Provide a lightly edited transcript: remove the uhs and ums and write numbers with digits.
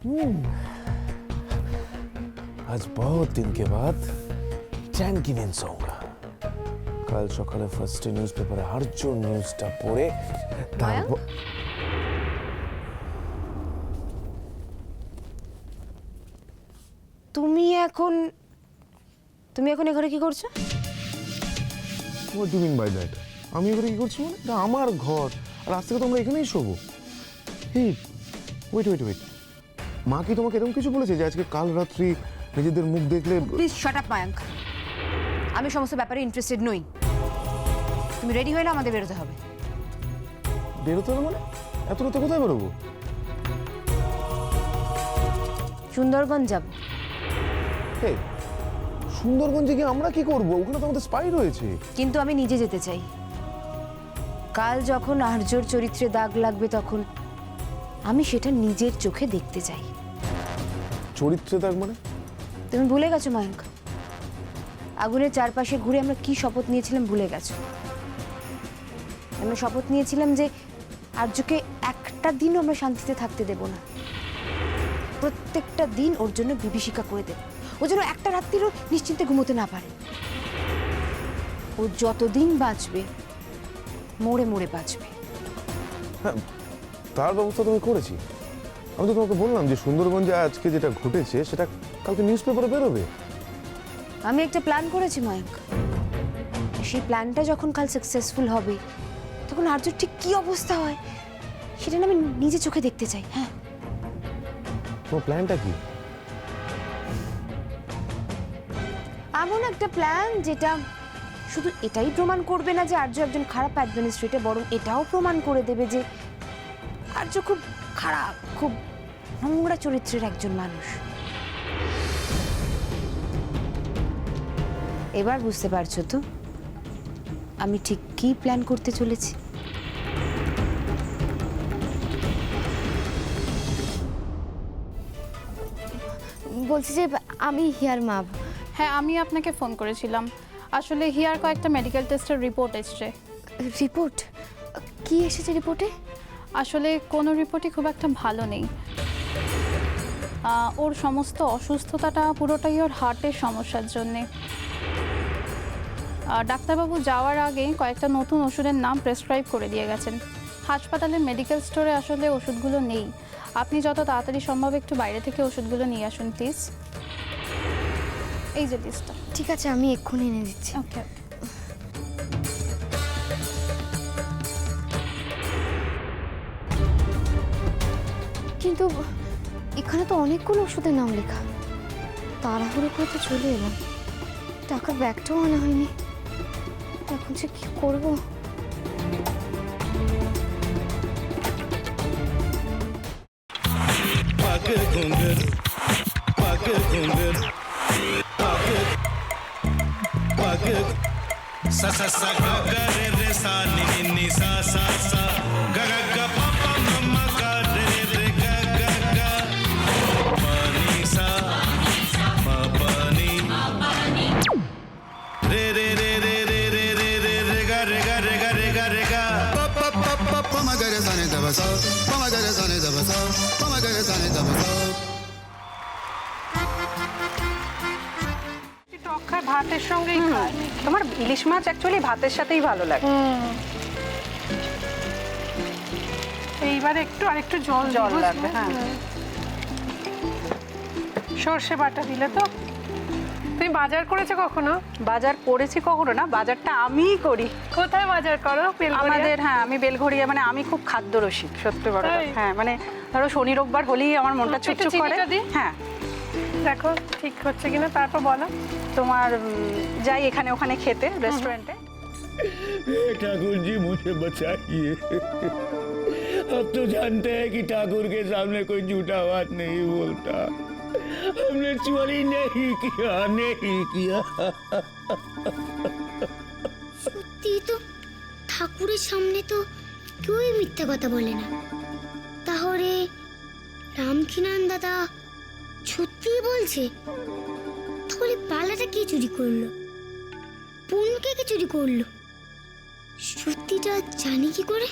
आज बहुत दिन के बाद चैन की नींद सोऊंगा। कल सकाले फार्स्ट নিউজ পেপারে আর্জুন নিউজটা পড়ে তারপর তুমি এখন এখানে কি করছো? What do mean by that? আমি এবারে কি করছি মানে? এটা আমার ঘর, আর আজ থেকে তোমরা এখানেই শোবো। এই ওয়েট, মা কি তোমাকে এরকম কিছু বলেছে যে আজকে কাল রাত্রি নিজেদের মুখ দেখলে? প্লিজ শাট আপ মায়াঙ্ক, আমি সমস্ত ব্যাপারে ইন্টারেস্টেড নই। তুমি রেডি হয়ে না, আমাদের বেরোতে হবে। বেরোতে হবে মানে? এত রাতে কোথায় বেরোবো? সুন্দরবন যাব। এই সুন্দরবনজে গিয়ে আমরা কি করব? ওখানে তো আমাদের স্পাই রয়েছে। কিন্তু আমি নিজে যেতে চাই। কাল যখন আর্যর চরিত্রে দাগ লাগবে তখন আমি সেটা নিজের চোখে দেখতে চাই। চরিত্রে দাগ মানে? তুমি ভুলে গেছো মায়াঙ্ক? আগুনের চারপাশে ঘুরে আমরা কি শপথ নিয়েছিলাম ভুলে গেছো? আমরা শপথ নিয়েছিলাম যে আর্যকে একটা দিনও আমরা শান্তিতে থাকতে দেব না। প্রত্যেকটা দিন ওর জন্য বিভীষিকা করে দেব, ও যেন একটা রাত্রিরও নিশ্চিন্তে ঘুমোতে না পারে। ও যতদিন বাঁচবে মরে মরে বাঁচবে। হ্যাঁ, তার ব্যবস্থা তুমি করেছি। আমি তো তোমাকে বললাম যে সুন্দরগঞ্জে আজকে যেটা ঘটেছে সেটা কালকে নিউজ পেপারে বেরোবে। আমি একটা প্ল্যান করেছি মায়াঙ্ক। সেই প্ল্যানটা যখন কাল সাকসেসফুল হবে তখন আর্যর ঠিক কি অবস্থা হয় সেটা আমি নিজে চোখে দেখতে চাই। হ্যাঁ, তোমার প্ল্যানটা কি? এমন একটা প্ল্যান যেটা শুধু এটাই প্রমাণ করবে না যে আর্য একজন খারাপ অ্যাডমিনিস্ট্রেটর, বরং এটাও প্রমাণ করে দেবে যে আর্য খুব খারাপ, খুব নোংরা চরিত্রের একজন মানুষ। এবার বুঝতে পারছো তো আমি ঠিক কি প্ল্যান করতে চলেছি? বলছি যে আমি হিয়ার মা। হ্যাঁ, আমি আপনাকে ফোন করেছিলাম। আসলে হিয়ার কয়েকটা মেডিকেল টেস্টের রিপোর্ট এসছে। রিপোর্ট? কি এসেছে রিপোর্টে? আসলে কোনো রিপোর্টই খুব একটা ভালো নেই। ওর সমস্ত অসুস্থতাটা পুরোটাই ওর হার্টের সমস্যার জন্যে। ডাক্তারবাবু যাওয়ার আগে কয়েকটা নতুন ওষুধের নাম প্রেসক্রাইব করে দিয়ে গেছেন। হাসপাতালের মেডিকেল স্টোরে আসলে ওষুধগুলো নেই। আপনি যত তাড়াতাড়ি সম্ভব একটু বাইরে থেকে ওষুধগুলো নিয়ে আসুন প্লিজ। এই যে লিস্টটা। ঠিক আছে, আমি এক্ষুনি এনে দিচ্ছি। ওকে। কিন্তু এখানে তো অনেকগুলো ওষুধের নাম লেখা। তাড়াহুড়ো করে তো চলে এলাম, টাকার ব্যাগটাও আনা হয়নি। এখন যে কি করবো? sa sa sa ga ga re re sa ni ni ni sa sa sa ga ga ga pa pa ma ma ga re re ga ga ga pa ni sa ma pa ni re re re re re re re re re ga re ga re ga re ga re ga pa pa pa pa pa ma ga re sa ni da ba sa pa ma ga re sa ni da ba sa pa ma ga re sa ni da ba sa ভাতের সঙ্গেই খায়। তোমার ইলিশ মাছ actually ভাতের সাথেই ভালো লাগে। এইবার আরেকটু জল লাগবে। হ্যাঁ, সর্ষে বাটা দিলে তো। তুমি বাজার করেছো কখনো? বাজার করেছি কখনো না, বাজারটা আমিই করি। কোথায় বাজার করো? আমাদের, হ্যাঁ, আমি বেলঘড়িয়া, মানে আমি খুব খাদ্য রসিক, সত্যি বড়। হ্যাঁ, মানে ধরো শনি রোববার হলেই আমার মনটা চুপচুপ করে। হ্যাঁ, দেখো ঠিক হচ্ছে কিনা, তারপর বলো। তোমার যাই এখানে ওখানে খেতে रेस्टोरेंटे। ठाकुर जी मुझे बचाइए। अब तो जानते हैं कि ठाकुर के सामने कोई झूठा बात नहीं बोलता। हमने चोरी नहीं किया। সত্যি তো, ঠাকুরের সামনে তো কেউই মিথ্যা কথা বলে না। তাহলে রামকিনান দাদা সত্যিই বলছে? তাহলে পালাটা কে চুরি করলো? বোনকে কে চুরি করলো? সত্যিটা জানি কি করে?